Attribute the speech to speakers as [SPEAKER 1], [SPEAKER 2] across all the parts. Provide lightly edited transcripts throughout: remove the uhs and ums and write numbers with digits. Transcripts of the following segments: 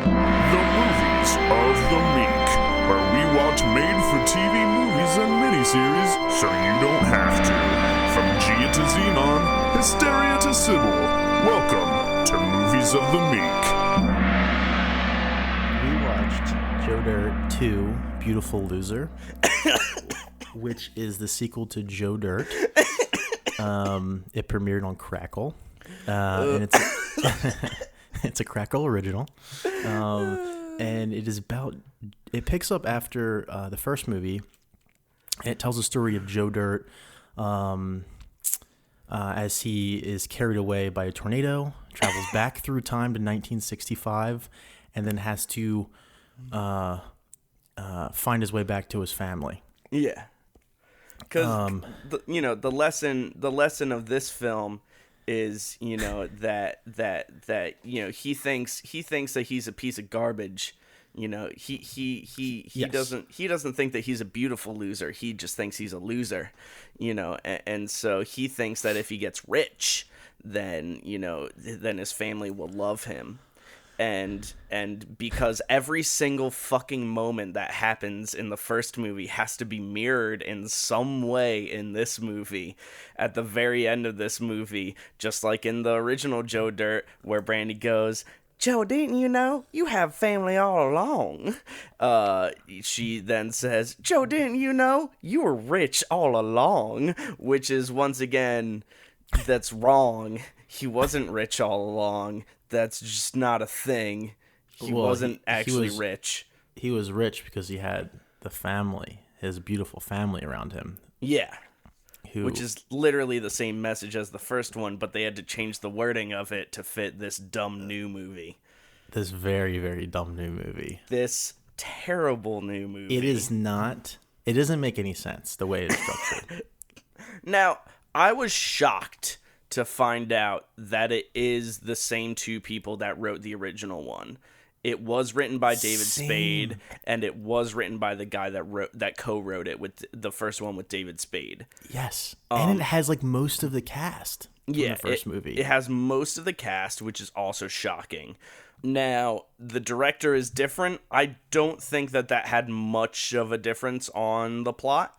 [SPEAKER 1] The Movies of the Meek, where we watch made-for-TV movies and miniseries so you don't have to. From Gia to Xenon, Hysteria to Sybil, welcome to Movies of the Meek.
[SPEAKER 2] We watched Joe Dirt 2, Beautiful Loser, which is the sequel to Joe Dirt. It premiered on Crackle, and it's a Crackle original, and it picks up after the first movie. It tells the story of Joe Dirt as he is carried away by a tornado, travels back through time to 1965, and then has to find his way back to his family.
[SPEAKER 3] Yeah. Because the lesson of this film is that he thinks that he's a piece of garbage. He
[SPEAKER 2] Yes.
[SPEAKER 3] doesn't think that he's a beautiful loser. He just thinks he's a loser. And so he thinks that if he gets rich, then his family will love him. And because every single fucking moment that happens in the first movie has to be mirrored in some way in this movie, at the very end of this movie, just like in the original Joe Dirt, where Brandy goes, "Joe, didn't you know you have family all along?" She then says, "Joe, didn't you know you were rich all along?" Which is, once again, that's wrong. He wasn't rich all along. That's just not a thing. He wasn't actually rich.
[SPEAKER 2] He was rich because he had the family, his beautiful family around him.
[SPEAKER 3] Yeah. Which is literally the same message as the first one, but they had to change the wording of it to fit this dumb new movie.
[SPEAKER 2] This very, very dumb new movie.
[SPEAKER 3] This terrible new movie.
[SPEAKER 2] It doesn't make any sense the way it's structured.
[SPEAKER 3] Now, I was shocked to find out that it is the same two people that wrote the original one. It was written by David Spade, and it was written by the guy that co-wrote it with the first one with David Spade.
[SPEAKER 2] Yes, and it has like most of the cast from the first movie.
[SPEAKER 3] It has most of the cast, which is also shocking. Now, the director is different. I don't think that had much of a difference on the plot.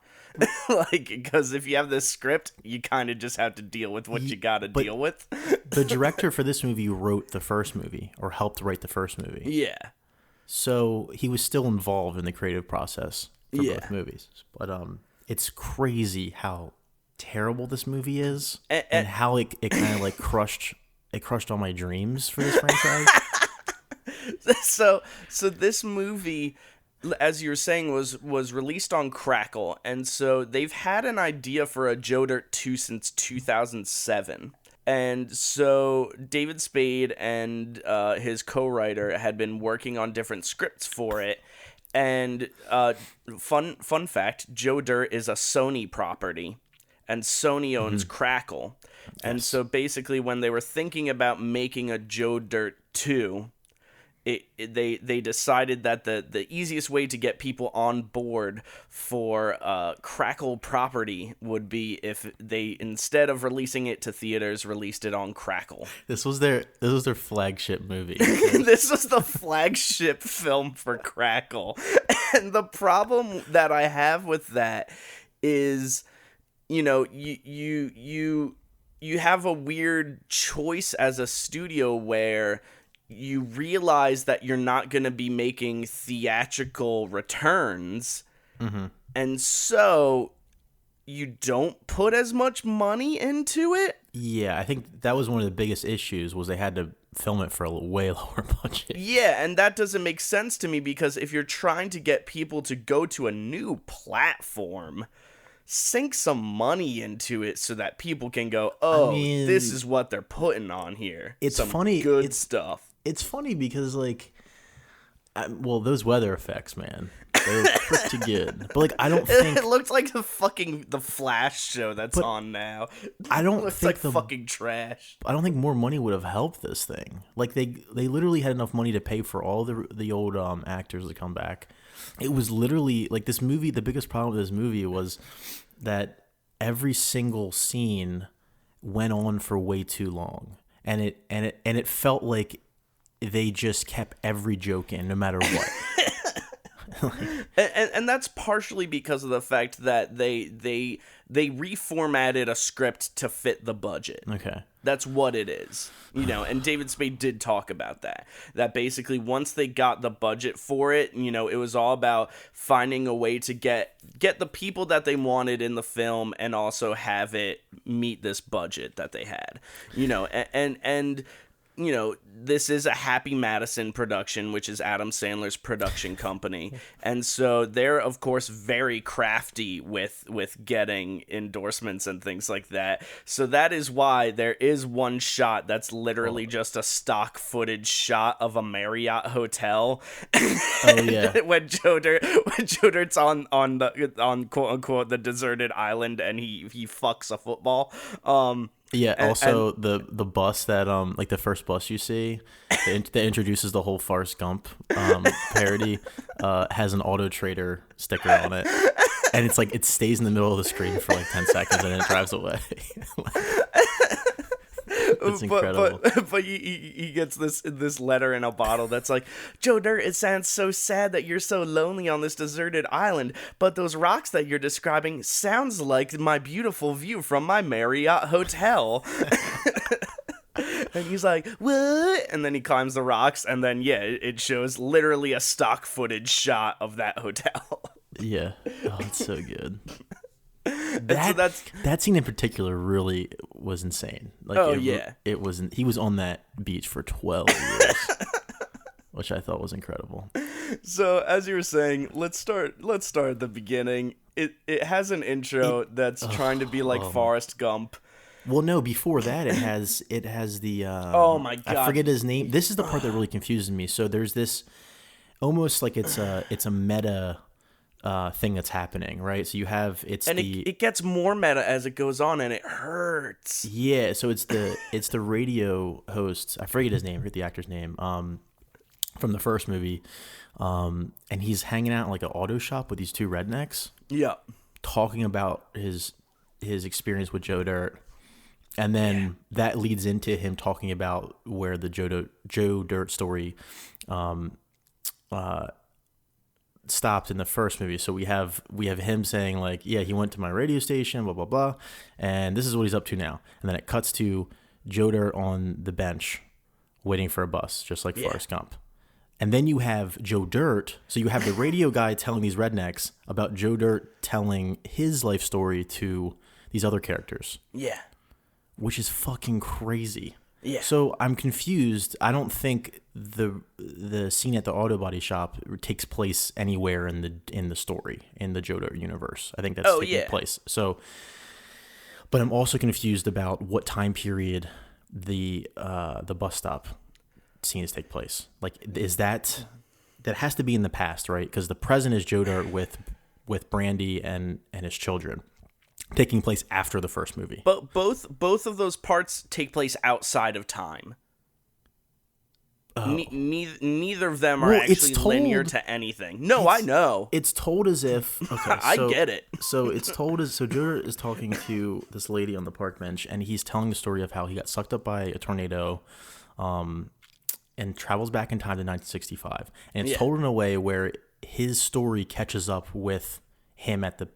[SPEAKER 3] Because if you have this script, you kind of just have to deal with what you got to deal with.
[SPEAKER 2] The director for this movie wrote the first movie, or helped write the first movie.
[SPEAKER 3] Yeah.
[SPEAKER 2] So he was still involved in the creative process for both movies. But it's crazy how terrible this movie is, and how it kind of like crushed all my dreams for this franchise.
[SPEAKER 3] So this movie, as you were saying, was released on Crackle, and so they've had an idea for a Joe Dirt 2 since 2007. And so David Spade and his co-writer had been working on different scripts for it. And fun fact, Joe Dirt is a Sony property, and Sony owns Crackle. Yes. And so basically when they were thinking about making a Joe Dirt 2, they decided that the easiest way to get people on board for Crackle property would be if they, instead of releasing it to theaters, released it on Crackle.
[SPEAKER 2] This was their flagship movie.
[SPEAKER 3] This was the flagship film for Crackle. And the problem that I have with that is, you have a weird choice as a studio where you realize that you're not going to be making theatrical returns, and so you don't put as much money into it.
[SPEAKER 2] Yeah, I think that was one of the biggest issues, was they had to film it for a way lower budget.
[SPEAKER 3] Yeah, and that doesn't make sense to me, because if you're trying to get people to go to a new platform, sink some money into it so that people can go, this is what they're putting on here.
[SPEAKER 2] It's
[SPEAKER 3] some
[SPEAKER 2] funny.
[SPEAKER 3] Good stuff.
[SPEAKER 2] It's funny because, those weather effects, man, they're pretty good. But, I don't think...
[SPEAKER 3] It looks like the Flash show that's on now.
[SPEAKER 2] I don't
[SPEAKER 3] looks
[SPEAKER 2] think
[SPEAKER 3] like fucking trash.
[SPEAKER 2] I don't think more money would have helped this thing. They literally had enough money to pay for all the old actors to come back. It was literally, this movie, the biggest problem with this movie was that every single scene went on for way too long. And it felt like they just kept every joke in, no matter what.
[SPEAKER 3] And that's partially because of the fact that they reformatted a script to fit the budget.
[SPEAKER 2] Okay.
[SPEAKER 3] That's what it is, and David Spade did talk about that basically once they got the budget for it, it was all about finding a way to get the people that they wanted in the film and also have it meet this budget that they had, and this is a Happy Madison production, which is Adam Sandler's production company. And so they're, of course, very crafty with getting endorsements and things like that. So that is why there is one shot that's literally just a stock footage shot of a Marriott hotel.
[SPEAKER 2] Oh, yeah.
[SPEAKER 3] when Joe Dirt's on quote unquote the deserted island and he fucks a football.
[SPEAKER 2] Yeah. Also, the bus that like the first bus you see that introduces the whole Forrest Gump parody has an Auto Trader sticker on it, and it's like it stays in the middle of the screen for like 10 seconds and then it drives away. It's incredible.
[SPEAKER 3] But he gets this letter in a bottle that's like, Joe Dirt, it sounds so sad that you're so lonely on this deserted island, but those rocks that you're describing sounds like my beautiful view from my Marriott hotel. And he's like, what? And then he climbs the rocks, and then, it shows literally a stock footage shot of that hotel.
[SPEAKER 2] Yeah. Oh, it's so good.
[SPEAKER 3] That
[SPEAKER 2] scene in particular really was insane. Like, it wasn't. He was on that beach for 12 years, which I thought was incredible.
[SPEAKER 3] So as you were saying, let's start at the beginning. It has an intro that's trying to be like Forrest Gump.
[SPEAKER 2] Well, no, before that it has the
[SPEAKER 3] oh my God,
[SPEAKER 2] I forget his name. This is the part that really confuses me. So there's this almost like it's a meta thing that's happening, right? So you have
[SPEAKER 3] it gets more meta as it goes on, and it hurts.
[SPEAKER 2] Yeah, so it's the radio host. I forget his name. I forget the actor's name. From the first movie, and he's hanging out in like an auto shop with these two rednecks.
[SPEAKER 3] Yeah, talking
[SPEAKER 2] about his experience with Joe Dirt, and then that leads into him talking about where the Joe Dirt story stopped in the first movie. So we have him saying like, yeah, he went to my radio station, blah blah blah, and this is what he's up to now. And then it cuts to Joe Dirt on the bench waiting for a bus, just like Forrest Gump. And then you have Joe Dirt. So you have the radio guy telling these rednecks about Joe Dirt telling his life story to these other characters. Yeah. Which is fucking crazy. Yeah. So I'm confused. I don't think the scene at the auto body shop takes place anywhere in the story in the Joe Dirt universe. I think that's taking place. So, but I'm also confused about what time period the bus stop scenes take place. Like, is that has to be in the past, right? Because the present is Joe Dirt with Brandy and his children, taking place after the first movie.
[SPEAKER 3] But both of those parts take place outside of time. Neither of them are actually linear to anything. No, I know.
[SPEAKER 2] It's told as if... Okay,
[SPEAKER 3] I get it.
[SPEAKER 2] So it's told as... So Joe Dirt is talking to this lady on the park bench, and he's telling the story of how he got sucked up by a tornado and travels back in time to 1965. And it's told in a way where his story catches up with him at the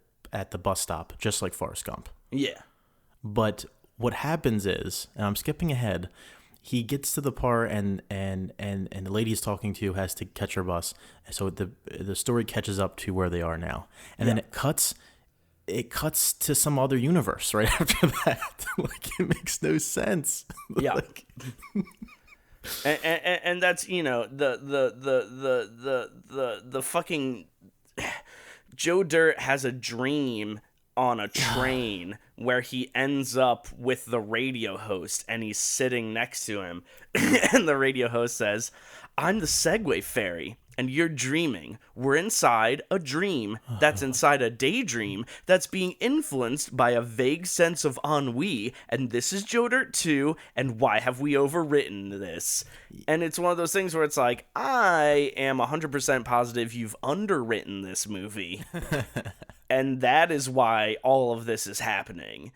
[SPEAKER 2] bus stop, just like Forrest Gump. Yeah. But what happens is, and I'm skipping ahead, he gets to the part and the lady he's talking to has to catch her bus. So the story catches up to where they are now. And then it cuts to some other universe right after that. Like, it makes no sense.
[SPEAKER 3] Yeah. And that's, the fucking Joe Dirt has a dream on a train where he ends up with the radio host, and he's sitting next to him. And the radio host says, "I'm the Segway Fairy, and you're dreaming. We're inside a dream that's inside a daydream that's being influenced by a vague sense of ennui, and this is Joe Dirt 2, and why have we overwritten this?" And it's one of those things where it's like, I am 100% positive you've underwritten this movie. And that is why all of this is happening.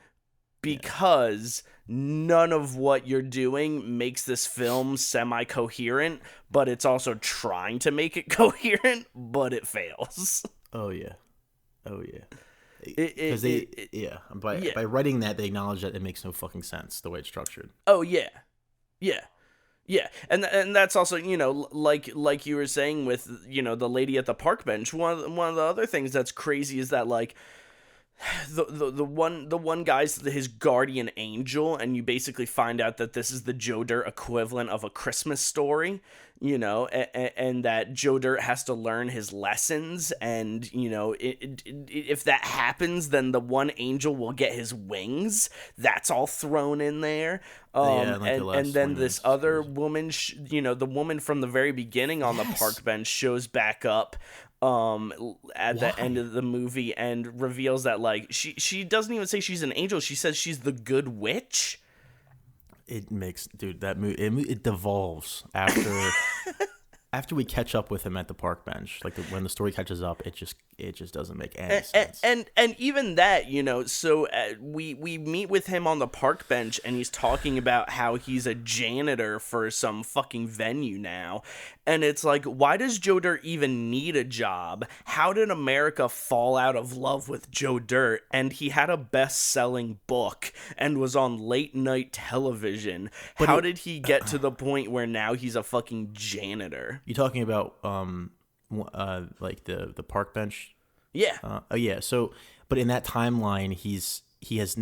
[SPEAKER 3] because none of what you're doing makes this film semi-coherent, but it's also trying to make it coherent, but it fails.
[SPEAKER 2] Oh yeah. Because by writing that, they acknowledge that it makes no fucking sense the way it's structured.
[SPEAKER 3] Oh yeah. And that's also, like you were saying with, the lady at the park bench. One of the other things that's crazy is that, like, the one guy's his guardian angel, and you basically find out that this is the Joe Dirt equivalent of A Christmas Story, and that Joe Dirt has to learn his lessons, and if that happens, then the one angel will get his wings. That's all thrown in there. And then this other woman, the woman from the very beginning on the park bench shows back up at the end of the movie and reveals that, like, she doesn't even say she's an angel. She says she's the good witch.
[SPEAKER 2] It makes, dude, that movie, it devolves after we catch up with him at the park bench. Like, when the story catches up, it just doesn't make any sense.
[SPEAKER 3] And even that, so we meet with him on the park bench, and he's talking about how he's a janitor for some fucking venue now. And it's like, why does Joe Dirt even need a job? How did America fall out of love with Joe Dirt? And he had a best-selling book and was on late-night television. How did he get to the point where now he's a fucking janitor?
[SPEAKER 2] You talking about like the park bench?
[SPEAKER 3] Yeah.
[SPEAKER 2] Yeah. So, but in that timeline, he has.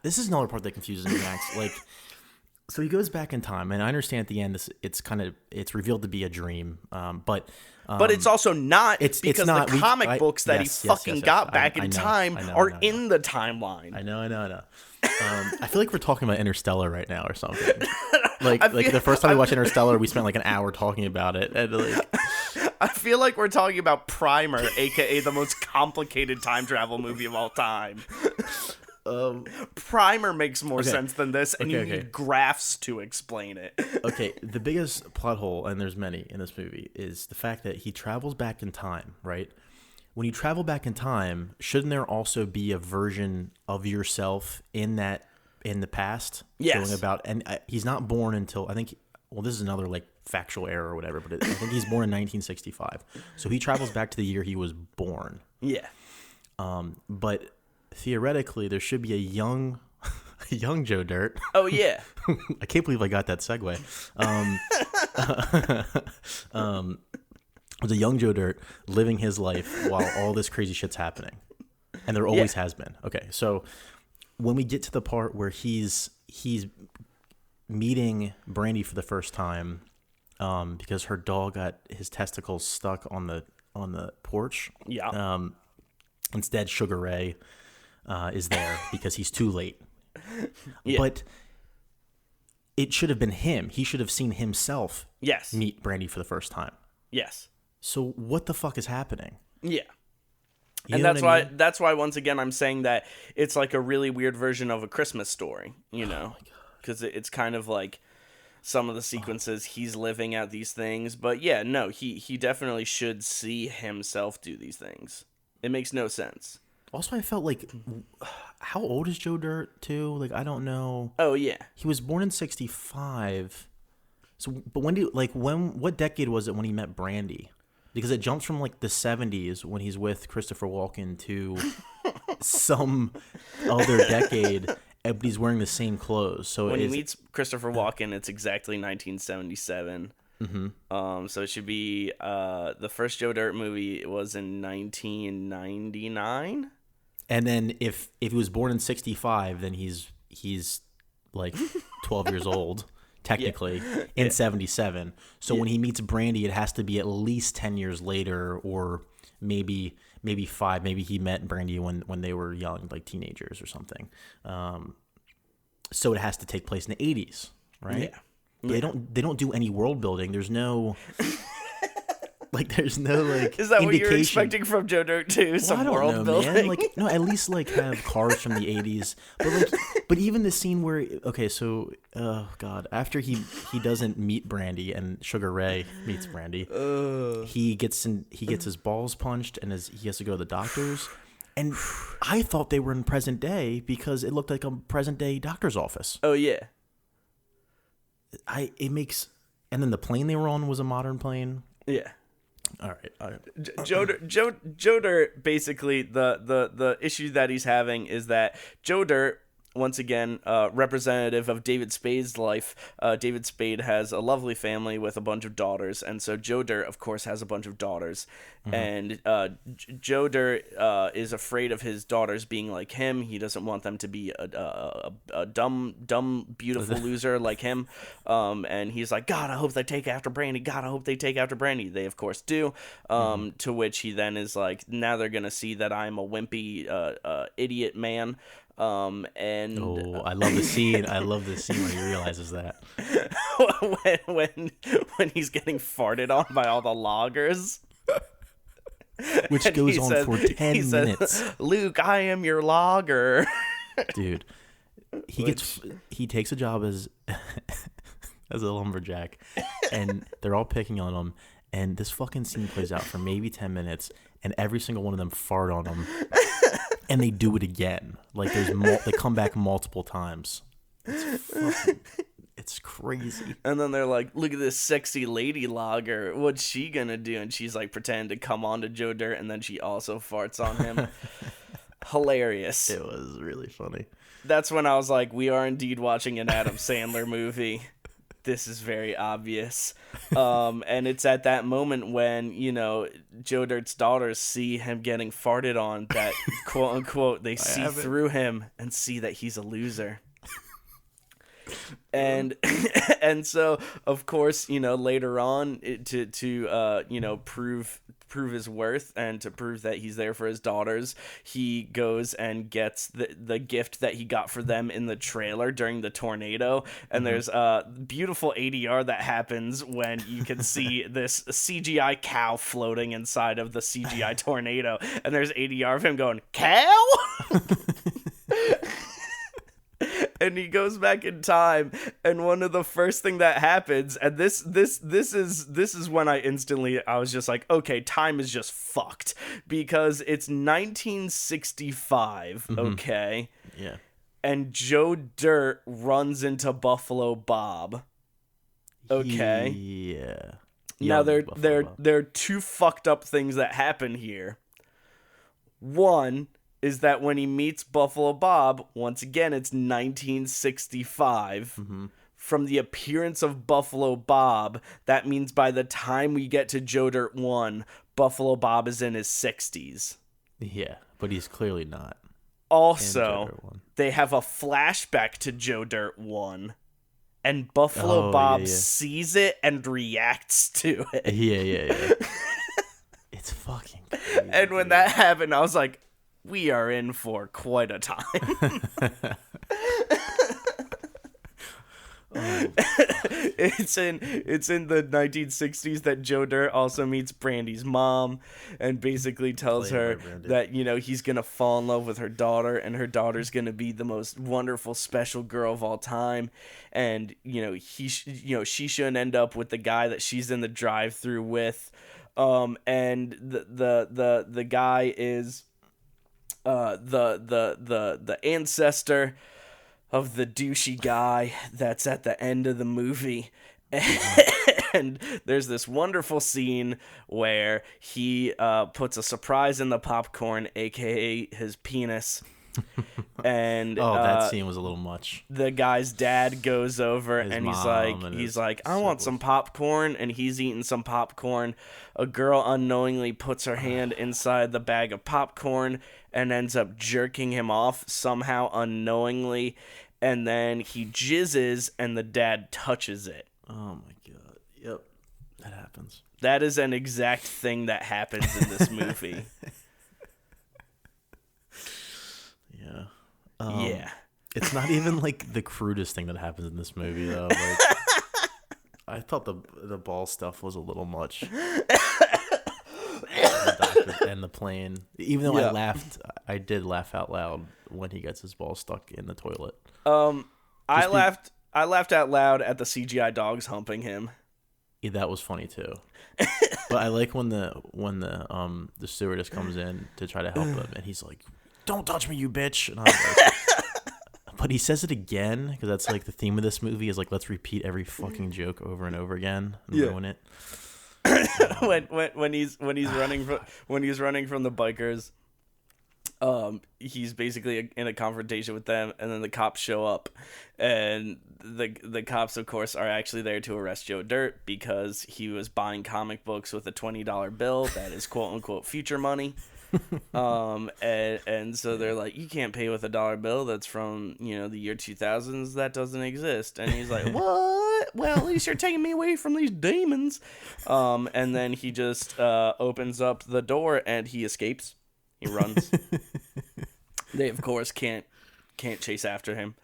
[SPEAKER 2] This is another part that confuses me, Max. Like, so he goes back in time, and I understand at the end it's revealed to be a dream, but
[SPEAKER 3] it's also not,
[SPEAKER 2] it's
[SPEAKER 3] because
[SPEAKER 2] not,
[SPEAKER 3] the comic books that he got back in time are in the timeline.
[SPEAKER 2] I know. I feel like we're talking about Interstellar right now or something. Like the first time we watched Interstellar, we spent like an hour talking about it, and like.
[SPEAKER 3] I feel like we're talking about Primer, aka the most complicated time travel movie of all time. Primer makes more sense than this, and you need graphs to explain it.
[SPEAKER 2] Okay, the biggest plot hole, and there's many in this movie, is the fact that he travels back in time, right? When you travel back in time, shouldn't there also be a version of yourself in the past?
[SPEAKER 3] Yes.
[SPEAKER 2] Going about, and he's not born until, I think, well, this is another like factual error or whatever, but I think he's born in 1965. So he travels back to the year he was born.
[SPEAKER 3] Yeah.
[SPEAKER 2] But theoretically, there should be a young Joe Dirt.
[SPEAKER 3] Oh yeah.
[SPEAKER 2] I can't believe I got that segue. There's a young Joe Dirt living his life while all this crazy shit's happening, and there always has been. Okay, so when we get to the part where he's meeting Brandy for the first time, because her dog got his testicles stuck on the porch.
[SPEAKER 3] Yeah.
[SPEAKER 2] Instead, Sugar Ray is there because he's too late.
[SPEAKER 3] Yeah.
[SPEAKER 2] But it should have been him. He should have seen himself meet Brandy for the first time.
[SPEAKER 3] Yes.
[SPEAKER 2] So what the fuck is happening?
[SPEAKER 3] Yeah.
[SPEAKER 2] You
[SPEAKER 3] and
[SPEAKER 2] know
[SPEAKER 3] that's why once again I'm saying that it's like a really weird version of A Christmas Story, because it's kind of like some of the sequences he's living out these things, but yeah, no, he definitely should see himself do these things. It makes no sense.
[SPEAKER 2] Also, I felt like, how old is Joe Dirt too? Like, I don't know.
[SPEAKER 3] Oh yeah,
[SPEAKER 2] he was born in 1965. So, but what decade was it when he met Brandy? Because it jumps from like the 1970s when he's with Christopher Walken to some other decade, but he's wearing the same clothes. So
[SPEAKER 3] when he meets Christopher Walken, it's exactly 1977.
[SPEAKER 2] Mm-hmm.
[SPEAKER 3] So it should be the first Joe Dirt movie was in 1999.
[SPEAKER 2] And then if he was born in 1965, then he's like 12 years old. Technically, in 1977. So when he meets Brandy, it has to be at least 10 years later, or maybe 5. Maybe he met Brandy when they were young, like teenagers or something. So it has to take place in the 80s, right? Yeah. They don't do any world building. There's no there's no
[SPEAKER 3] Is that indication. What you're expecting from Joe Dirt too? Some world building?
[SPEAKER 2] Man. Like, no, at least like have cars from the 80s. But even the scene where so oh god, after he doesn't meet Brandy and Sugar Ray meets Brandy, he gets his balls punched and he has to go to the doctors. And I thought they were in present day because it looked like a present day doctor's office.
[SPEAKER 3] Oh yeah.
[SPEAKER 2] And then the plane they were on was a modern plane.
[SPEAKER 3] Yeah.
[SPEAKER 2] All right.
[SPEAKER 3] Joe Dirt, basically the issue that he's having is that Joe Dirt, once again, representative of David Spade's life. David Spade has a lovely family with a bunch of daughters, and so Joe Dirt, of course, has a bunch of daughters. And Joe Dirt is afraid of his daughters being like him. He doesn't want them to be a dumb, beautiful loser like him. And he's like, God, I hope they take after Brandy. God, I hope they take after Brandy. They, of course, do. To which he then is like, now they're going to see that I'm a wimpy idiot man.
[SPEAKER 2] I love the scene. I love the scene when he realizes that.
[SPEAKER 3] when he's getting farted on by all the loggers.
[SPEAKER 2] Which goes on for 10 minutes.
[SPEAKER 3] Luke, I am your logger.
[SPEAKER 2] Dude, he takes a job as a lumberjack, and they're all picking on him, and this fucking scene plays out for maybe 10 minutes, and every single one of them fart on him, and they do it again. Like they come back multiple times. It's crazy.
[SPEAKER 3] And then they're like, look at this sexy lady logger. What's she gonna do? And she's like pretending to come on to Joe Dirt, and then she also farts on him. Hilarious.
[SPEAKER 2] It was really funny.
[SPEAKER 3] That's when I was like, we are indeed watching an Adam Sandler movie. This is very obvious. And it's at that moment when, Joe Dirt's daughters see him getting farted on that, quote unquote, they see through him and see that he's a loser. And so, of course, later on to prove his worth and to prove that he's there for his daughters, he goes and gets the gift that he got for them in the trailer during the tornado. And there's a beautiful ADR that happens when you can see this CGI cow floating inside of the CGI tornado, and there's ADR of him going, "Cow?" And he goes back in time, and one of the first thing that happens, and this is when I was just like, okay, time is just fucked, because it's 1965, okay?
[SPEAKER 2] Yeah.
[SPEAKER 3] And Joe Dirt runs into Buffalo Bob. Okay.
[SPEAKER 2] Yeah.
[SPEAKER 3] Now there are two fucked up things that happen here. One is that when he meets Buffalo Bob, once again, it's 1965. From the appearance of Buffalo Bob, that means by the time we get to Joe Dirt 1, Buffalo Bob is in his 60s.
[SPEAKER 2] Yeah, but he's clearly not.
[SPEAKER 3] Also, they have a flashback to Joe Dirt 1, and Buffalo Bob sees it and reacts to it.
[SPEAKER 2] Yeah. It's fucking crazy.
[SPEAKER 3] And when that happened, I was like, we are in for quite a time. It's in the 1960s that Joe Dirt also meets Brandy's mom and basically tells her that he's gonna fall in love with her daughter, and her daughter's gonna be the most wonderful special girl of all time, and she shouldn't end up with the guy that she's in the drive-through with, and the guy is the ancestor of the douchey guy that's at the end of the movie. And there's this wonderful scene where he puts a surprise in the popcorn, aka his penis. And
[SPEAKER 2] that scene was a little much.
[SPEAKER 3] The guy's dad goes over and he's like, I want some popcorn, and he's eating some popcorn. A girl unknowingly puts her hand inside the bag of popcorn and ends up jerking him off somehow unknowingly, and then he jizzes and the dad touches it.
[SPEAKER 2] Oh my god. Yep. That happens.
[SPEAKER 3] That is an exact thing that happens in this movie.
[SPEAKER 2] Yeah.
[SPEAKER 3] Yeah.
[SPEAKER 2] It's not even like the crudest thing that happens in this movie though. Like, I thought the ball stuff was a little much. And the plane. Even though I did laugh out loud when he gets his ball stuck in the toilet.
[SPEAKER 3] I laughed out loud at the CGI dogs humping him.
[SPEAKER 2] Yeah, that was funny too. But I like when the stewardess comes in to try to help him, and he's like, "Don't touch me, you bitch!" And I was like, but he says it again because that's like the theme of this movie is like, let's repeat every fucking joke over and over again and ruin it.
[SPEAKER 3] when he's running from the bikers, he's basically in a confrontation with them, and then the cops show up, and the cops, of course, are actually there to arrest Joe Dirt because he was buying comic books with a $20 bill that is quote unquote future money. And so they're like, you can't pay with a dollar bill that's from, the year 2000s. That doesn't exist. And he's like, what? Well, at least you're taking me away from these demons. And then he just opens up the door and he escapes. He runs. They, of course, can't chase after him.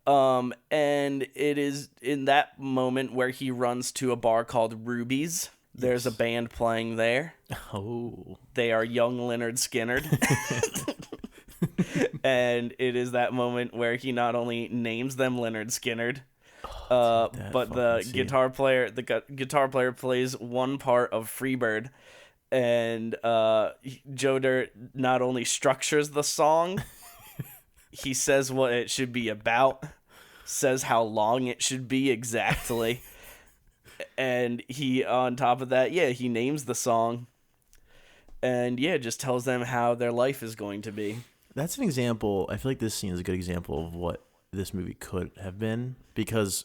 [SPEAKER 3] And it is in that moment where he runs to a bar called Ruby's. There's a band playing there.
[SPEAKER 2] Oh.
[SPEAKER 3] They are young Leonard Skinner. And it is that moment where he not only names them Leonard Skinner, but the guitar player plays one part of Freebird. And Joe Dirt not only structures the song, he says what it should be about, says how long it should be exactly. And he, on top of that, he names the song. And, just tells them how their life is going to be.
[SPEAKER 2] That's an example. I feel like this scene is a good example of what this movie could have been. Because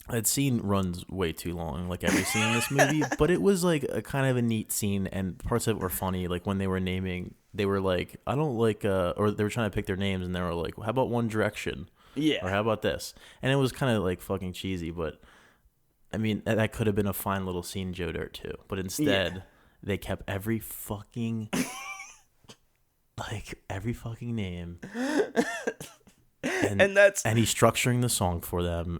[SPEAKER 2] that scene runs way too long, like every scene in this movie. But it was, like, a kind of a neat scene. And parts of it were funny. Like, when they were naming, they were like, I don't like, or they were trying to pick their names. And they were like, well, how about One Direction?
[SPEAKER 3] Yeah.
[SPEAKER 2] Or how about this? And it was kind of, like, fucking cheesy, but... I mean, that could have been a fine little scene, Joe Dirt, too. But instead, they kept every fucking name. And he's structuring the song for them.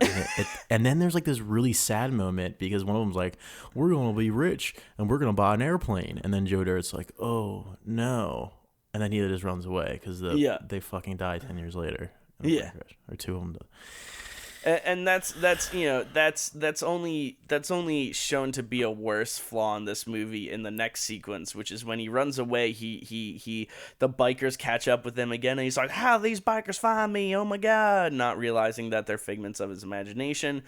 [SPEAKER 2] And then there's like this really sad moment because one of them's like, we're going to be rich and we're going to buy an airplane. And then Joe Dirt's like, oh, no. And then he just runs away because they fucking die 10 years later. Or two of them die.
[SPEAKER 3] And that's only shown to be a worse flaw in this movie in the next sequence, which is when he runs away. The bikers catch up with him again, and he's like, "How these bikers find me? Oh my god!" Not realizing that they're figments of his imagination.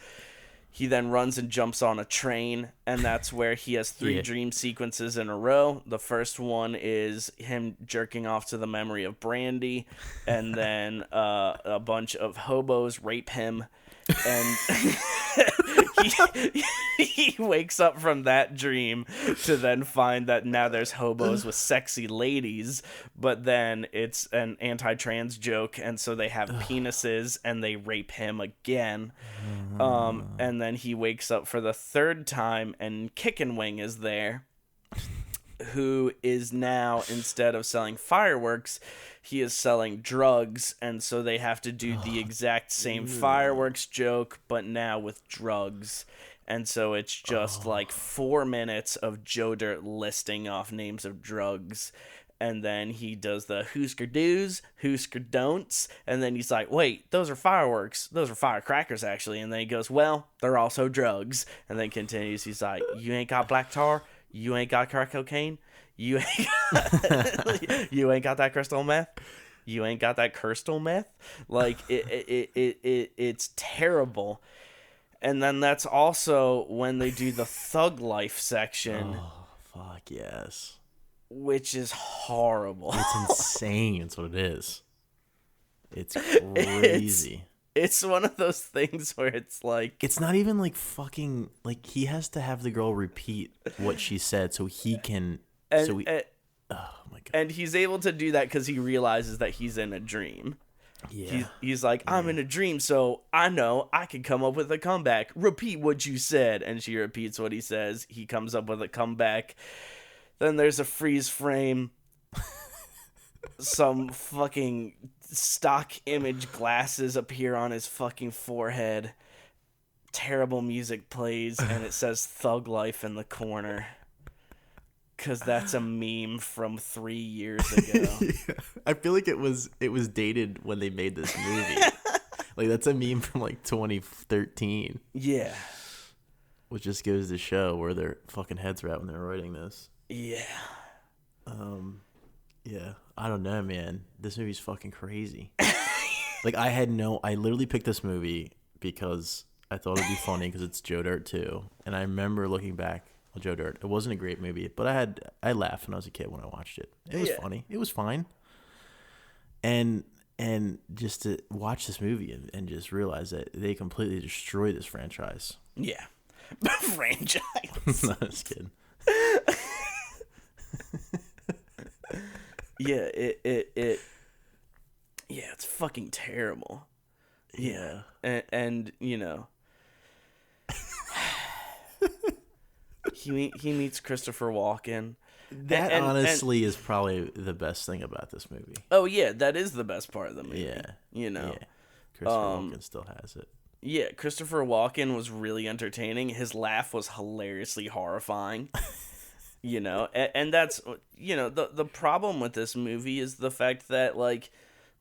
[SPEAKER 3] He then runs and jumps on a train, and that's where he has three dream sequences in a row. The first one is him jerking off to the memory of Brandy, and then a bunch of hobos rape him. And he wakes up from that dream to then find that now there's hobos with sexy ladies, but then it's an anti-trans joke, and so they have penises and they rape him again. And then he wakes up for the third time and Kickin' Wing is there, who is now, instead of selling fireworks, he is selling drugs, and so they have to do the exact same fireworks joke, but now with drugs. And so it's just like 4 minutes of Joe Dirt listing off names of drugs, and then he does the Hoosker do's, Hoosker don'ts, and then he's like, wait, those are fireworks. Those are firecrackers, actually. And then he goes, well, they're also drugs. And then continues, he's like, you ain't got black tar? You ain't got crack cocaine? You ain't got that crystal meth? You ain't got that crystal meth? Like, it's terrible. And then that's also when they do the thug life section.
[SPEAKER 2] Oh, fuck yes.
[SPEAKER 3] Which is horrible.
[SPEAKER 2] It's insane. That's what it is. It's crazy.
[SPEAKER 3] It's one of those things where it's like...
[SPEAKER 2] It's not even like fucking... Like, he has to have the girl repeat what she said so he can... oh my God.
[SPEAKER 3] And he's able to do that because he realizes that he's in a dream. Yeah. He's like, I'm in a dream, so I know I can come up with a comeback. Repeat what you said. And she repeats what he says. He comes up with a comeback. Then there's a freeze frame. Some fucking stock image glasses appear on his fucking forehead. Terrible music plays, and it says Thug Life in the corner. Because that's a meme from 3 years ago.
[SPEAKER 2] Yeah. I feel like it was dated when they made this movie. Like, that's a meme from, like, 2013.
[SPEAKER 3] Yeah.
[SPEAKER 2] which just goes to show where their fucking heads were at when they were writing this.
[SPEAKER 3] Yeah.
[SPEAKER 2] Yeah, I don't know, man. This movie's fucking crazy. Like, I literally picked this movie because I thought it'd be funny because it's Joe Dirt 2. And I remember looking back on Joe Dirt. It wasn't a great movie, but I laughed when I was a kid when I watched it. It was funny. It was fine. And just to watch this movie and just realize that they completely destroyed this franchise.
[SPEAKER 3] Yeah. Franchise.
[SPEAKER 2] No, I'm just kidding.
[SPEAKER 3] Yeah, yeah, it's fucking terrible. Yeah. And you know, he meets Christopher Walken.
[SPEAKER 2] That honestly is probably the best thing about this movie.
[SPEAKER 3] Oh yeah, that is the best part of the movie.
[SPEAKER 2] Yeah.
[SPEAKER 3] You know.
[SPEAKER 2] Yeah. Christopher Walken still has it.
[SPEAKER 3] Yeah, Christopher Walken was really entertaining. His laugh was hilariously horrifying. You know, and that's, you know, the problem with this movie is the fact that, like,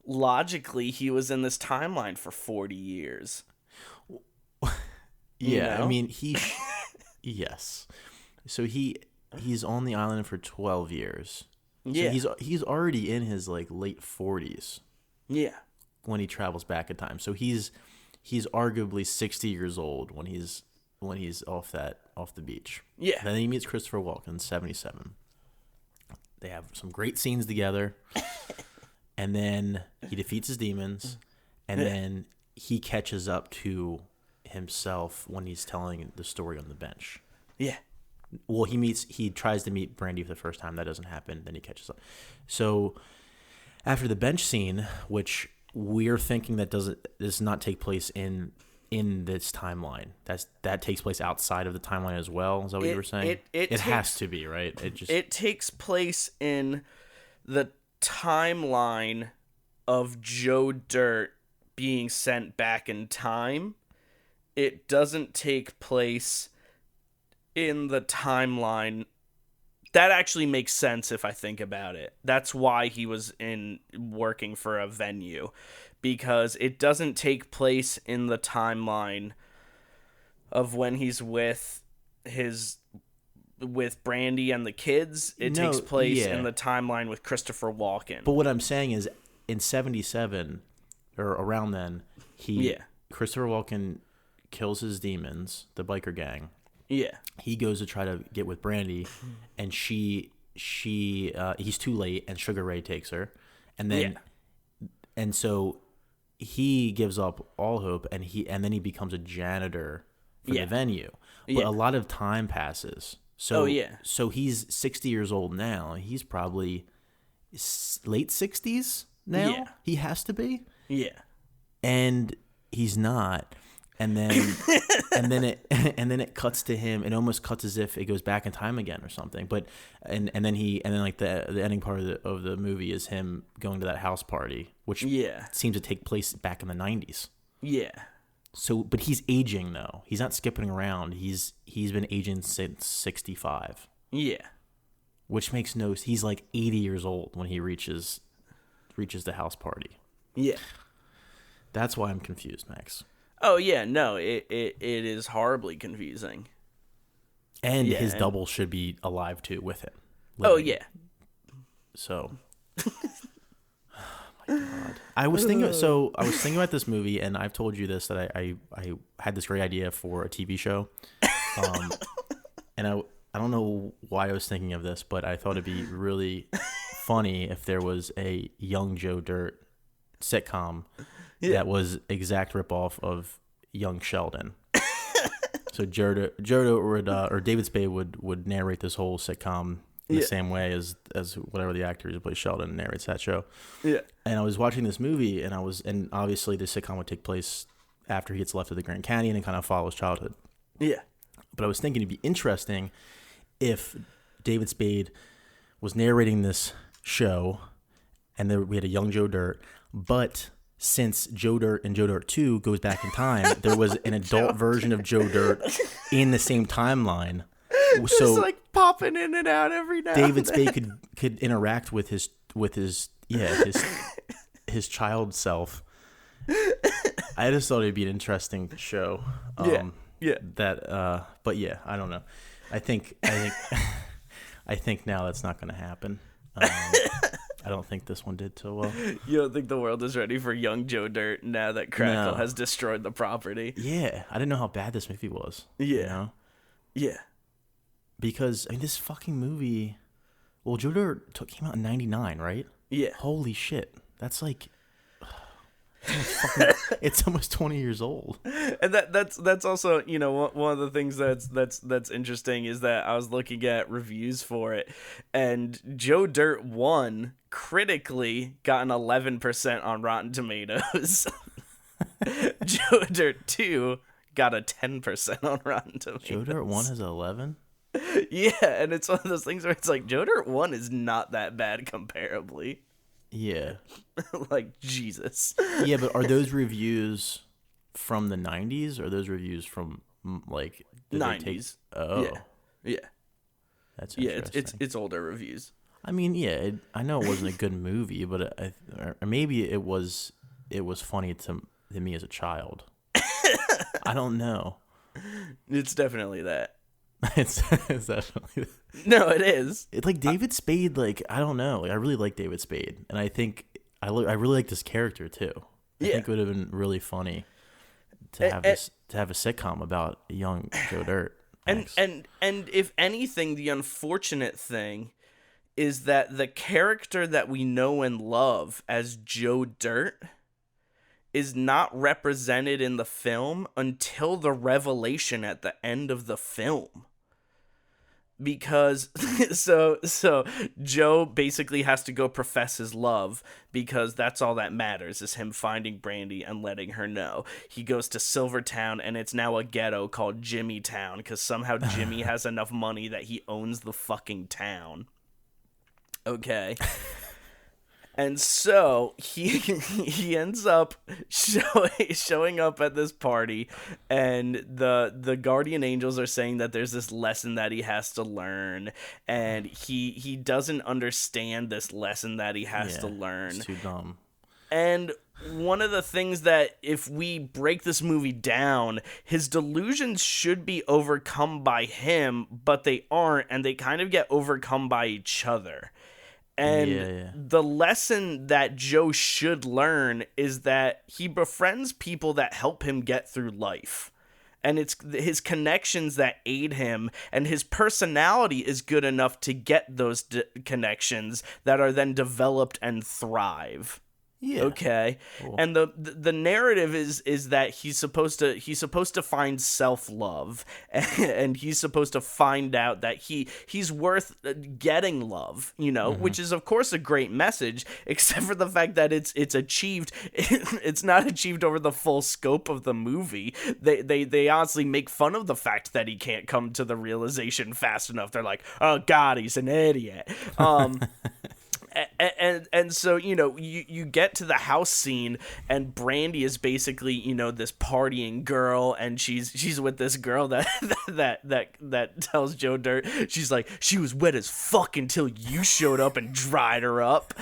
[SPEAKER 3] logically he was in this timeline for 40 years.
[SPEAKER 2] Yeah,
[SPEAKER 3] know?
[SPEAKER 2] I mean, yes. So he's on the island for 12 years. So
[SPEAKER 3] Yeah.
[SPEAKER 2] he's already in his, like, late 40s.
[SPEAKER 3] Yeah.
[SPEAKER 2] When he travels back in time. So he's arguably 60 years old when he's off the beach.
[SPEAKER 3] Yeah.
[SPEAKER 2] Then he meets Christopher Walken, 77. They have some great scenes together. And then he defeats his demons. And then he catches up to himself when he's telling the story on the bench.
[SPEAKER 3] Yeah.
[SPEAKER 2] Well, he tries to meet Brandy for the first time. That doesn't happen. Then he catches up. So after the bench scene, which we're thinking does not take place in this timeline. That takes place outside of the timeline as well. Is that what you were saying? It has to be, right? It
[SPEAKER 3] takes place in the timeline of Joe Dirt being sent back in time. It doesn't take place in the timeline. That actually makes sense if I think about it. That's why he was working for a venue, because it doesn't take place in the timeline of when he's with Brandy and the kids. It takes place in the timeline with Christopher Walken.
[SPEAKER 2] But what I'm saying is, in 77 or around then, Christopher Walken kills his demons, the biker gang.
[SPEAKER 3] Yeah.
[SPEAKER 2] He goes to try to get with Brandy, and he's too late, and Sugar Ray takes her, and then, and so he gives up all hope, and then he becomes a janitor for the venue. But a lot of time passes. So so he's 60 years old now. He's probably late 60s now.
[SPEAKER 3] Yeah.
[SPEAKER 2] He has to be.
[SPEAKER 3] Yeah. And
[SPEAKER 2] he's not. And then and then it cuts to him. It almost cuts as if it goes back in time again or something. But and then like the ending part of the movie is him going to that house party, which seems to take place back in the 90s.
[SPEAKER 3] Yeah.
[SPEAKER 2] So, but he's aging though. He's not skipping around. He's been aging since 65.
[SPEAKER 3] Yeah.
[SPEAKER 2] Which makes no. He's like 80 years old when he reaches the house party.
[SPEAKER 3] Yeah.
[SPEAKER 2] That's why I'm confused, Max.
[SPEAKER 3] Oh yeah, no, it is horribly confusing.
[SPEAKER 2] And his double should be alive too with him.
[SPEAKER 3] Oh yeah.
[SPEAKER 2] So, oh my God, I was thinking about this movie, and I've told you this, that I had this great idea for a TV show, and I don't know why I was thinking of this, but I thought it'd be really funny if there was a Young Joe Dirt sitcom. That was exact ripoff of Young Sheldon. So Jodo or David Spade would narrate this whole sitcom in the same way as whatever the actor who plays Sheldon narrates that show. Yeah. And I was watching this movie, and obviously the sitcom would take place after he gets left of the Grand Canyon and kind of follows childhood. Yeah. But I was thinking it'd be interesting if David Spade was narrating this show, and then we had a Young Joe Dirt, but since Joe Dirt and Joe Dirt 2 goes back in time, there was an adult version of Joe Dirt in the same timeline. So
[SPEAKER 3] just like popping in and out every now.
[SPEAKER 2] David Spade could interact with his child self. I just thought it'd be an interesting show.
[SPEAKER 3] Yeah.
[SPEAKER 2] But yeah, I don't know. I think I think now that's not going to happen. I don't think this one did so well.
[SPEAKER 3] You don't think the world is ready for young Joe Dirt now that Crackle
[SPEAKER 2] No.
[SPEAKER 3] has destroyed the property?
[SPEAKER 2] Yeah, I didn't know how bad this movie was.
[SPEAKER 3] Yeah.
[SPEAKER 2] You know?
[SPEAKER 3] Yeah.
[SPEAKER 2] Because, I mean, this fucking movie... Well, Joe Dirt came out in 99, right?
[SPEAKER 3] Yeah.
[SPEAKER 2] Holy shit. That's like... It's almost 20 years old.
[SPEAKER 3] And that's also, you know, one of the things that's interesting is that I was looking at reviews for it, and Joe Dirt 1 critically got an 11% on Rotten Tomatoes. Joe Dirt 2 got a 10% on Rotten Tomatoes.
[SPEAKER 2] Joe Dirt 1 has 11?
[SPEAKER 3] Yeah, and it's one of those things where it's like Joe Dirt 1 is not that bad comparably.
[SPEAKER 2] Yeah.
[SPEAKER 3] Like, Jesus.
[SPEAKER 2] Yeah, but are those reviews from the 90s, or are those reviews from, like... did they
[SPEAKER 3] 90s.
[SPEAKER 2] Oh.
[SPEAKER 3] Yeah. Yeah.
[SPEAKER 2] That's
[SPEAKER 3] Yeah,
[SPEAKER 2] interesting.
[SPEAKER 3] it's older reviews.
[SPEAKER 2] I mean, yeah, I know it wasn't a good movie, but or maybe it was funny to me as a child. I don't know.
[SPEAKER 3] It's definitely that.
[SPEAKER 2] It's definitely...
[SPEAKER 3] No, it is.
[SPEAKER 2] It's like David Spade, like, I don't know. Like, I really like David Spade, and I think I really like this character too. I think it would have been really funny to have a sitcom about young Joe Dirt.
[SPEAKER 3] And if anything, the unfortunate thing is that the character that we know and love as Joe Dirt is not represented in the film until the revelation at the end of the film. Because so Joe basically has to go profess his love, because that's all that matters is him finding Brandy and letting her know. He goes to Silvertown, and it's now a ghetto called Jimmy Town, because somehow Jimmy has enough money that he owns the fucking town. Okay. And so he ends up showing up at this party, and the guardian angels are saying that there's this lesson that he has to learn, and he doesn't understand this lesson that he has to learn.
[SPEAKER 2] It's too dumb.
[SPEAKER 3] And one of the things that, if we break this movie down, his delusions should be overcome by him, but they aren't, and they kind of get overcome by each other. And the lesson that Joe should learn is that he befriends people that help him get through life. And it's his connections that aid him, and his personality is good enough to get those connections that are then developed and thrive. Yeah. Okay. Cool. And the narrative is that he's supposed to find self-love, and he's supposed to find out that he's worth getting love, you know, which is of course a great message, except for the fact that it's achieved it's not achieved over the full scope of the movie. They honestly make fun of the fact that he can't come to the realization fast enough. They're like, "Oh god, he's an idiot." And so, you know, you get to the house scene, and Brandy is basically, you know, this partying girl, and she's with this girl that tells Joe Dirt, she's like, she was wet as fuck until you showed up and dried her up.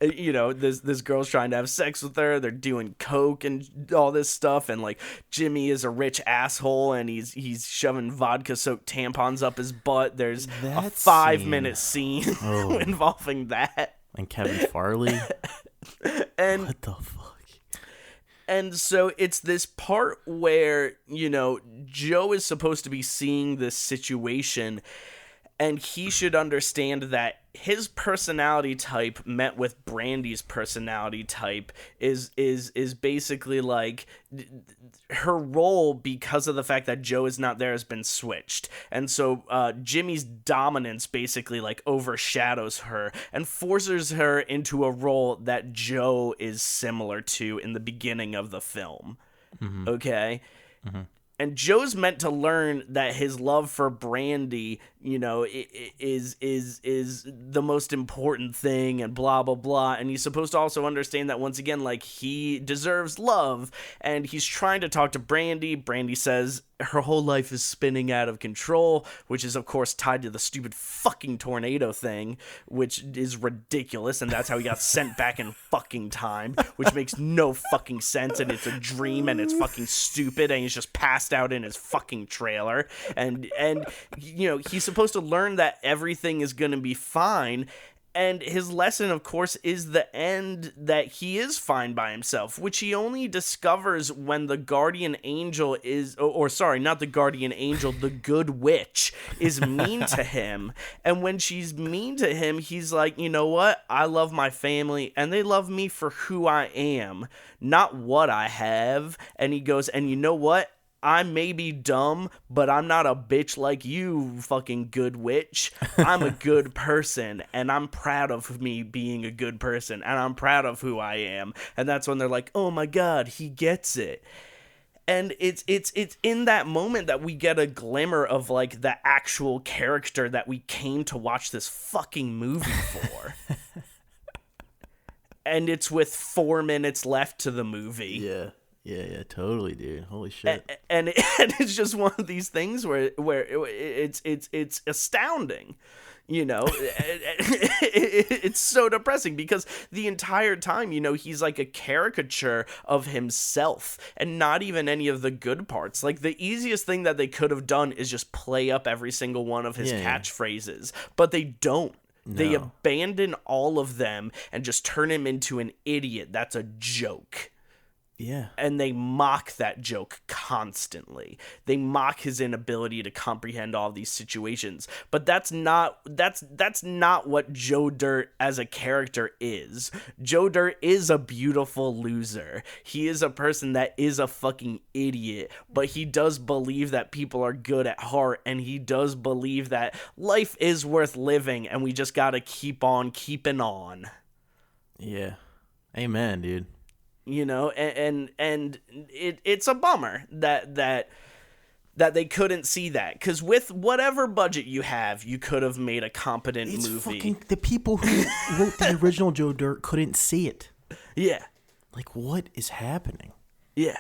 [SPEAKER 3] You know, this girl's trying to have sex with her. They're doing coke and all this stuff, and like Jimmy is a rich asshole, and he's shoving vodka soaked tampons up his butt. There's a 5-minute scene involving that.
[SPEAKER 2] And Kevin Farley.
[SPEAKER 3] And
[SPEAKER 2] what the fuck?
[SPEAKER 3] And so it's this part where, you know, Joe is supposed to be seeing this situation, and he should understand that his personality type met with Brandy's personality type is basically like her role, because of the fact that Joe is not there, has been switched. And so Jimmy's dominance basically like overshadows her and forces her into a role that Joe is similar to in the beginning of the film. Mm-hmm. Okay? Mm-hmm. And Joe's meant to learn that his love for Brandy, you know, is the most important thing, and blah, blah, blah. And he's supposed to also understand that, once again, like, he deserves love. And he's trying to talk to Brandy. Brandy says her whole life is spinning out of control, which is of course tied to the stupid fucking tornado thing, which is ridiculous, and that's how he got sent back in fucking time, which makes no fucking sense, and it's a dream, and it's fucking stupid, and he's just passed out in his fucking trailer, and you know, he's supposed to learn that everything is gonna be fine. And his lesson, of course, is the end, that he is fine by himself, which he only discovers when the guardian angel is, or sorry, not the guardian angel, the good witch is mean to him. And when she's mean to him, he's like, you know what? I love my family, and they love me for who I am, not what I have. And he goes, and you know what? I may be dumb, but I'm not a bitch like you, fucking good witch. I'm a good person, and I'm proud of me being a good person, and I'm proud of who I am. And that's when they're like, oh my god, he gets it. And it's in that moment that we get a glimmer of, like, the actual character that we came to watch this fucking movie for. And it's with 4 minutes left to the movie.
[SPEAKER 2] Yeah, totally, dude. Holy shit.
[SPEAKER 3] And it's just one of these things where it's astounding, you know. It's so depressing because the entire time, you know, he's like a caricature of himself and not even any of the good parts. Like, the easiest thing that they could have done is just play up every single one of his catchphrases, but they don't. No. They abandon all of them and just turn him into an idiot that's a joke.
[SPEAKER 2] Yeah.
[SPEAKER 3] And they mock that joke constantly. They mock his inability to comprehend all these situations. But that's not what Joe Dirt as a character is. Joe Dirt is a beautiful loser. He is a person that is a fucking idiot, but he does believe that people are good at heart, and he does believe that life is worth living, and we just gotta keep on keeping on.
[SPEAKER 2] Yeah. Amen, dude.
[SPEAKER 3] You know, and it's a bummer that they couldn't see that, because with whatever budget you have, you could have made a competent movie.
[SPEAKER 2] Fucking, the people who wrote the original Joe Dirt couldn't see it.
[SPEAKER 3] Yeah.
[SPEAKER 2] Like, what is happening?
[SPEAKER 3] Yeah.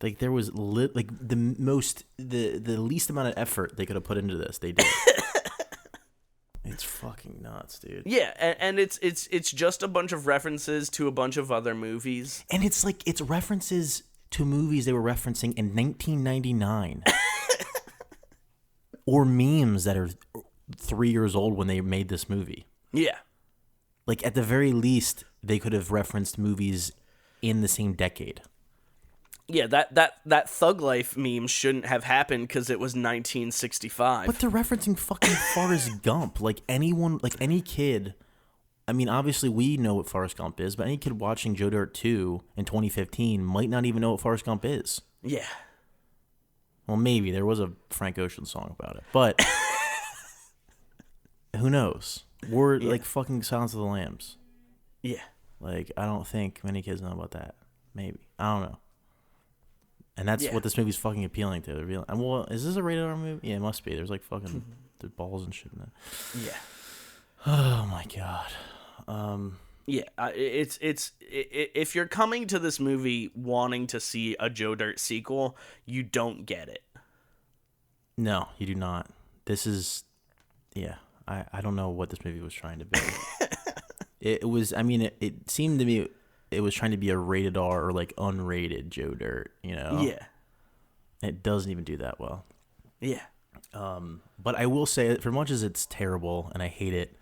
[SPEAKER 2] Like, there was the least amount of effort they could have put into this, they did. It's fucking nuts, dude.
[SPEAKER 3] Yeah, and it's just a bunch of references to a bunch of other movies.
[SPEAKER 2] And it's like, it's references to movies they were referencing in 1999. Or memes that are 3 years old when they made this movie.
[SPEAKER 3] Yeah.
[SPEAKER 2] Like, at the very least, they could have referenced movies in the same decade.
[SPEAKER 3] Yeah, that Thug Life meme shouldn't have happened because it was 1965.
[SPEAKER 2] But they're referencing fucking Forrest Gump. Like, anyone, like any kid. I mean, obviously we know what Forrest Gump is, but any kid watching Joe Dirt 2 in 2015 might not even know what Forrest Gump is.
[SPEAKER 3] Yeah.
[SPEAKER 2] Well, maybe there was a Frank Ocean song about it, but who knows? Or like fucking Silence of the Lambs.
[SPEAKER 3] Yeah.
[SPEAKER 2] Like, I don't think many kids know about that. Maybe. I don't know. And that's what this movie's fucking appealing to. And well, is this a rated R movie? Yeah, it must be. There's like fucking the balls and shit in it.
[SPEAKER 3] Yeah.
[SPEAKER 2] Oh my god.
[SPEAKER 3] Yeah, it's if you're coming to this movie wanting to see a Joe Dirt sequel, you don't get it.
[SPEAKER 2] No, you do not. This is, I don't know what this movie was trying to be. It was, I mean, it seemed to me it was trying to be a rated R or like unrated Joe Dirt, you know?
[SPEAKER 3] Yeah.
[SPEAKER 2] It doesn't even do that well.
[SPEAKER 3] Yeah.
[SPEAKER 2] But I will say, for much as it's terrible and I hate it,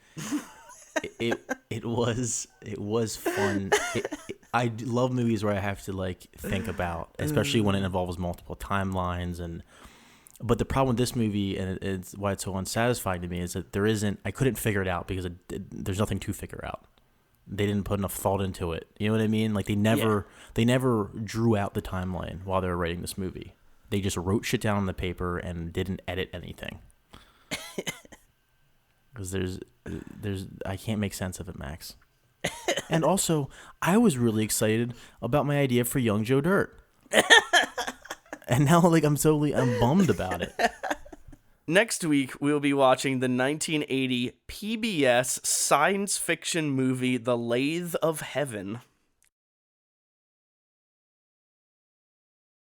[SPEAKER 2] it was fun. I love movies where I have to like think about, especially when it involves multiple timelines but the problem with this movie, and it's why it's so unsatisfying to me, is that I couldn't figure it out because there's nothing to figure out. They didn't put enough thought into it. You know what I mean? Like they never drew out the timeline while they were writing this movie. They just wrote shit down on the paper and didn't edit anything. Because I can't make sense of it, Max. And also, I was really excited about my idea for Young Joe Dirt. And now, like, I'm bummed about it.
[SPEAKER 3] Next week, we'll be watching the 1980 PBS science fiction movie, The Lathe of Heaven.